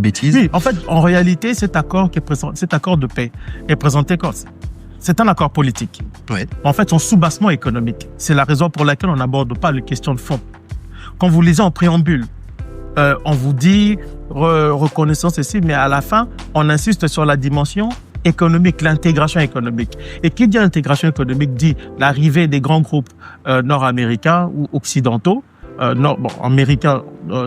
Bêtise. Oui, en fait, en réalité, cet accord de paix est présenté comme c'est un accord politique. Ouais. En fait, son soubassement économique. C'est la raison pour laquelle on n'aborde pas les questions de fond. Quand vous lisez en préambule, on vous dit reconnaissance ici, mais à la fin, on insiste sur la dimension économique, l'intégration économique. Et qui dit intégration économique dit l'arrivée des grands groupes nord-américains ou occidentaux, américains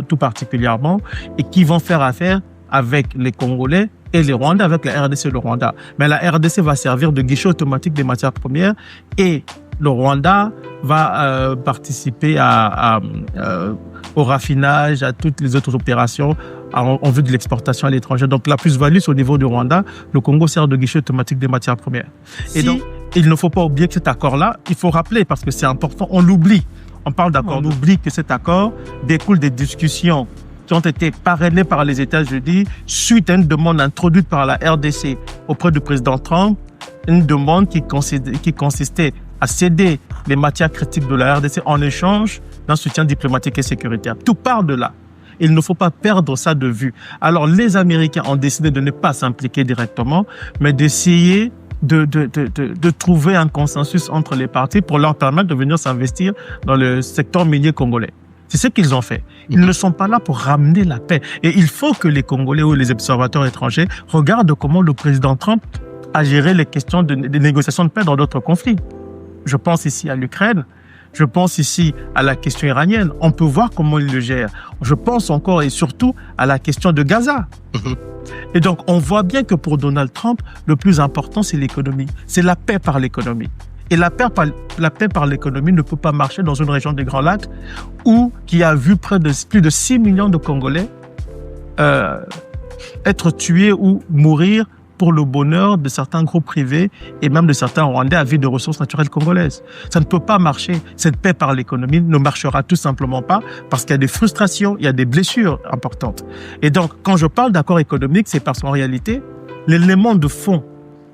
tout particulièrement, et qui vont faire affaire avec les Congolais et les Rwandais, avec la RDC et le Rwanda. Mais la RDC va servir de guichet automatique des matières premières et le Rwanda va participer au raffinage, à toutes les autres opérations en vue de l'exportation à l'étranger. Donc la plus-value, c'est au niveau du Rwanda. Le Congo sert de guichet automatique des matières premières. Et donc, il ne faut pas oublier que cet accord-là, il faut rappeler, parce que c'est important, on l'oublie. On parle d'accord, on oublie que cet accord découle des discussions qui ont été parrainées par les États-Unis suite à une demande introduite par la RDC auprès du président Trump, une demande qui consistait à céder les matières critiques de la RDC en échange d'un soutien diplomatique et sécuritaire. Tout part de là. Il ne faut pas perdre ça de vue. Alors, les Américains ont décidé de ne pas s'impliquer directement, mais d'essayer de trouver un consensus entre les parties pour leur permettre de venir s'investir dans le secteur minier congolais. C'est ce qu'ils ont fait. Ils ne sont pas là pour ramener la paix. Et il faut que les Congolais ou les observateurs étrangers regardent comment le président Trump a géré les questions des négociations de paix dans d'autres conflits. Je pense ici à l'Ukraine. Je pense ici à la question iranienne. On peut voir comment il le gère. Je pense encore et surtout à la question de Gaza. Et donc, on voit bien que pour Donald Trump, le plus important, c'est l'économie. C'est la paix par l'économie. Et la paix par l'économie ne peut pas marcher dans une région des Grands Lacs qui a vu plus de 6 millions de Congolais être tués ou mourir pour le bonheur de certains groupes privés et même de certains Rwandais à vie de ressources naturelles congolaises. Ça ne peut pas marcher. Cette paix par l'économie ne marchera tout simplement pas parce qu'il y a des frustrations, il y a des blessures importantes. Et donc, quand je parle d'accord économique, c'est parce qu'en réalité, l'élément de fond,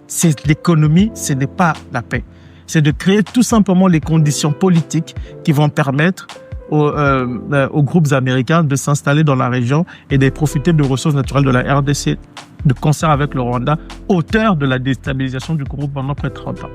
c'est l'économie, ce n'est pas la paix. C'est de créer tout simplement les conditions politiques qui vont permettre aux groupes américains de s'installer dans la région et de profiter de ressources naturelles de la RDC de concert avec le Rwanda, auteur de la déstabilisation du Congo pendant près de 30 ans.